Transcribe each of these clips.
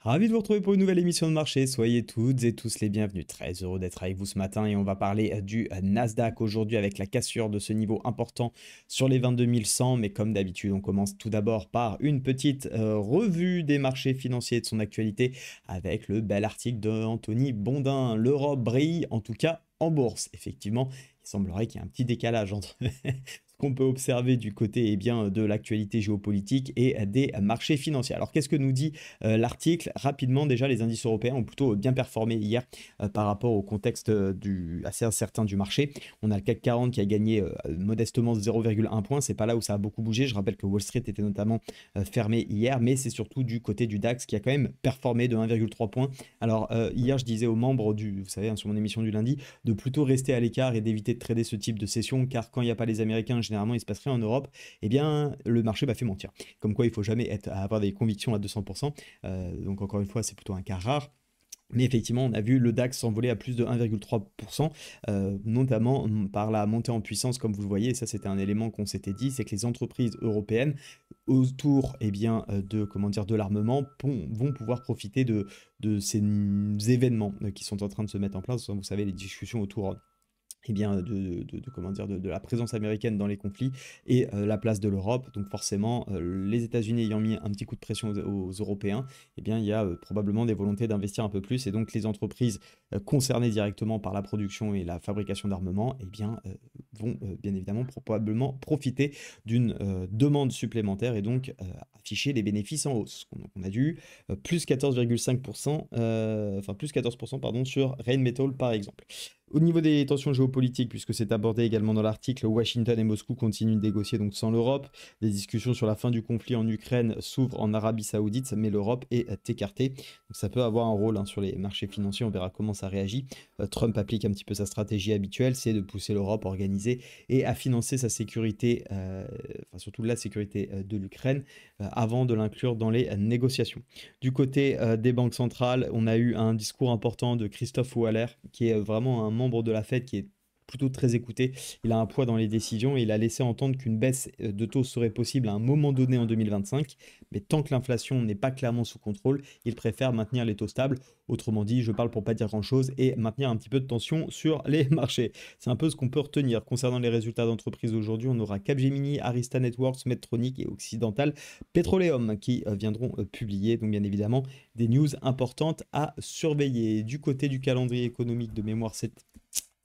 Ravi de vous retrouver pour une nouvelle émission de marché. Soyez toutes et tous les bienvenus. Très heureux d'être avec vous ce matin et on va parler du Nasdaq aujourd'hui avec la cassure de ce niveau important sur les 22 100. Mais comme d'habitude, on commence tout d'abord par une petite revue des marchés financiers et de son actualité avec le bel article d'Anthony Bondin. L'Europe brille, en tout cas en bourse. Effectivement, il semblerait qu'il y ait un petit décalage entre ce qu'on peut observer du côté de l'actualité géopolitique et des marchés financiers. Alors qu'est-ce que nous dit l'article? Rapidement, déjà, les indices européens ont plutôt bien performé hier par rapport au contexte assez incertain du marché. On a le CAC 40 qui a gagné modestement 0,1 point. C'est pas là où ça a beaucoup bougé. Je rappelle que Wall Street était notamment fermé hier, mais c'est surtout du côté du DAX qui a quand même performé de 1,3 points. Alors hier, je disais aux membres vous savez, sur mon émission du lundi, de plutôt rester à l'écart et d'éviter de trader ce type de session, car quand il n'y a pas les Américains, généralement il se passe rien en Europe, eh bien le marché fait mentir. Comme quoi il faut jamais avoir des convictions à 200%. Donc encore une fois, c'est plutôt un cas rare. Mais effectivement, on a vu le DAX s'envoler à plus de 1,3%, notamment par la montée en puissance, comme vous le voyez. Et ça, c'était un élément qu'on s'était dit, c'est que les entreprises européennes, autour de l'armement, vont pouvoir profiter de ces événements qui sont en train de se mettre en place. Vous savez, les discussions autour de la présence américaine dans les conflits et la place de l'Europe. Donc forcément, les États-Unis ayant mis un petit coup de pression aux Européens, eh bien, il y a probablement des volontés d'investir un peu plus. Et donc les entreprises concernées directement par la production et la fabrication d'armement vont bien évidemment probablement profiter d'une demande supplémentaire et donc afficher les bénéfices en hausse. On a dû plus 14,5%, plus 14% pardon, sur Rheinmetall par exemple. Au niveau des tensions géopolitiques, puisque c'est abordé également dans l'article, Washington et Moscou continuent de négocier donc sans l'Europe. Les discussions sur la fin du conflit en Ukraine s'ouvrent en Arabie Saoudite, mais l'Europe est écartée. Donc ça peut avoir un rôle sur les marchés financiers, on verra comment ça réagit. Trump applique un petit peu sa stratégie habituelle, c'est de pousser l'Europe à organiser et à financer sa sécurité, surtout la sécurité de l'Ukraine, avant de l'inclure dans les négociations. Du côté des banques centrales, on a eu un discours important de Christophe Waller, qui est vraiment un membre de la Fed qui est plutôt très écouté. Il a un poids dans les décisions et il a laissé entendre qu'une baisse de taux serait possible à un moment donné en 2025, mais tant que l'inflation n'est pas clairement sous contrôle, il préfère maintenir les taux stables. Autrement dit, je parle pour pas dire grand-chose et maintenir un petit peu de tension sur les marchés. C'est un peu ce qu'on peut retenir. Concernant les résultats d'entreprise aujourd'hui, on aura Capgemini, Arista Networks, Medtronic et Occidental Petroleum qui viendront publier, donc bien évidemment, des news importantes à surveiller. Du côté du calendrier économique de mémoire, c'est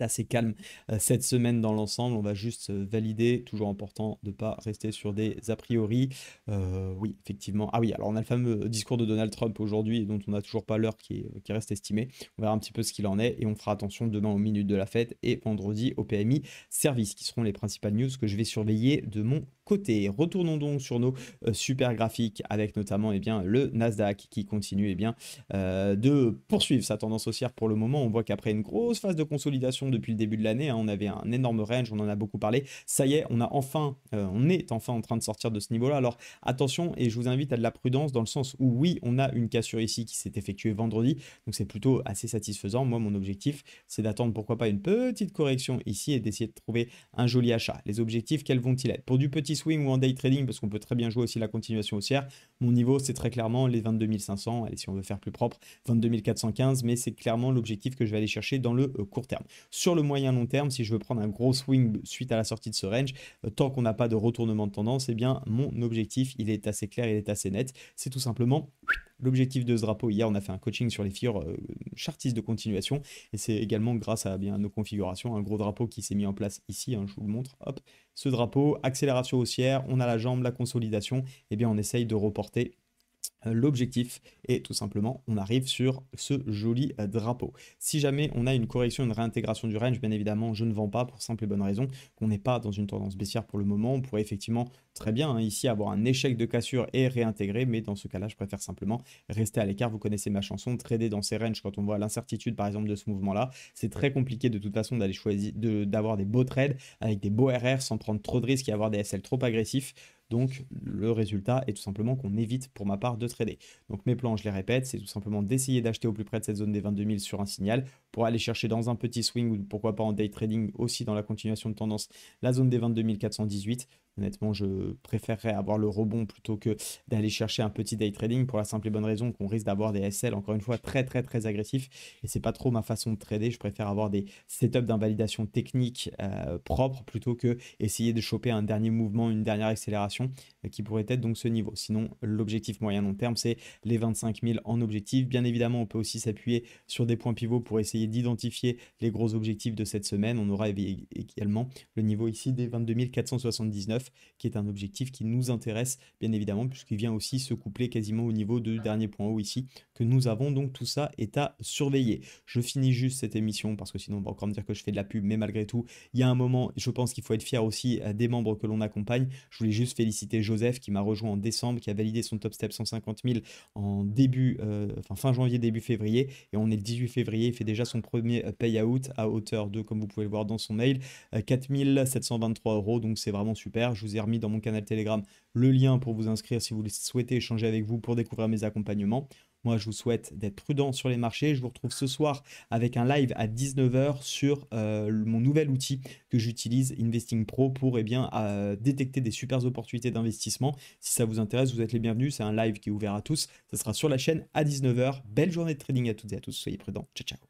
assez calme cette semaine dans l'ensemble. On va juste valider, toujours important de ne pas rester sur des a priori. Oui, effectivement. Ah oui, alors on a le fameux discours de Donald Trump aujourd'hui, dont on n'a toujours pas l'heure qui reste estimée. On verra un petit peu ce qu'il en est et on fera attention demain aux minutes de la fête et vendredi au PMI Service, qui seront les principales news que je vais surveiller de mon côté. Retournons donc sur nos super graphiques avec notamment le Nasdaq qui continue de poursuivre sa tendance haussière pour le moment. On voit qu'après une grosse phase de consolidation depuis le début de l'année, on avait un énorme range, on en a beaucoup parlé. Ça y est, on est enfin en train de sortir de ce niveau-là. Alors attention, et je vous invite à de la prudence dans le sens où oui, on a une cassure ici qui s'est effectuée vendredi, donc c'est plutôt assez satisfaisant. Moi, mon objectif, c'est d'attendre pourquoi pas une petite correction ici et d'essayer de trouver un joli achat. Les objectifs, quels vont-ils être? Pour du petit swing ou en day trading, parce qu'on peut très bien jouer aussi la continuation haussière, mon niveau, c'est très clairement les 22 500. Allez, si on veut faire plus propre, 22 415, mais c'est clairement l'objectif que je vais aller chercher dans le court terme. Sur le moyen long terme, si je veux prendre un gros swing suite à la sortie de ce range, tant qu'on n'a pas de retournement de tendance, eh bien mon objectif, il est assez clair, il est assez net. C'est tout simplement l'objectif de ce drapeau. Hier, on a fait un coaching sur les figures chartistes de continuation et c'est également grâce à nos configurations, un gros drapeau qui s'est mis en place ici, je vous le montre, hop, ce drapeau, accélération haussière, on a la jambe, la consolidation, et bien on essaye de reporter l'objectif et tout simplement on arrive sur ce joli drapeau. Si jamais on a une correction, une réintégration du range, bien évidemment je ne vends pas pour simple et bonne raison qu'on n'est pas dans une tendance baissière pour le moment. On pourrait effectivement très bien ici avoir un échec de cassure et réintégrer, mais dans ce cas là je préfère simplement rester à l'écart. Vous connaissez ma chanson, trader dans ces ranges quand on voit l'incertitude par exemple de ce mouvement là, c'est très compliqué de toute façon d'aller choisir, d'avoir des beaux trades avec des beaux RR sans prendre trop de risques et avoir des SL trop agressifs. Donc le résultat est tout simplement qu'on évite pour ma part de trader. Donc mes plans, je les répète, c'est tout simplement d'essayer d'acheter au plus près de cette zone des 22 000 sur un signal pour aller chercher dans un petit swing ou pourquoi pas en day trading aussi dans la continuation de tendance la zone des 22 418. Honnêtement, je préférerais avoir le rebond plutôt que d'aller chercher un petit day trading pour la simple et bonne raison qu'on risque d'avoir des SL, encore une fois, très très très agressifs. Et c'est pas trop ma façon de trader. Je préfère avoir des setups d'invalidation technique propres plutôt que essayer de choper un dernier mouvement, une dernière accélération qui pourrait être donc ce niveau. Sinon, l'objectif moyen long terme, c'est les 25 000 en objectif. Bien évidemment, on peut aussi s'appuyer sur des points pivots pour essayer d'identifier les gros objectifs de cette semaine. On aura également le niveau ici des 22 479, qui est un objectif qui nous intéresse, bien évidemment, puisqu'il vient aussi se coupler quasiment au niveau de dernier point haut ici que nous avons. Donc tout ça est à surveiller. Je finis juste cette émission parce que sinon on va encore me dire que je fais de la pub, mais malgré tout, il y a un moment, je pense qu'il faut être fier aussi des membres que l'on accompagne. Je voulais juste féliciter Joseph qui m'a rejoint en décembre, qui a validé son top step 150 000 en fin janvier, début février, et on est le 18 février, il fait déjà son premier payout à hauteur de, comme vous pouvez le voir dans son mail, 4 723 euros, donc c'est vraiment super. Je vous ai remis dans mon canal Telegram le lien pour vous inscrire si vous souhaitez échanger avec vous pour découvrir mes accompagnements. Moi, je vous souhaite d'être prudent sur les marchés. Je vous retrouve ce soir avec un live à 19 h sur mon nouvel outil que j'utilise, Investing Pro, pour détecter des super opportunités d'investissement. Si ça vous intéresse, vous êtes les bienvenus. C'est un live qui est ouvert à tous. Ça sera sur la chaîne à 19 h. Belle journée de trading à toutes et à tous. Soyez prudents. Ciao, ciao.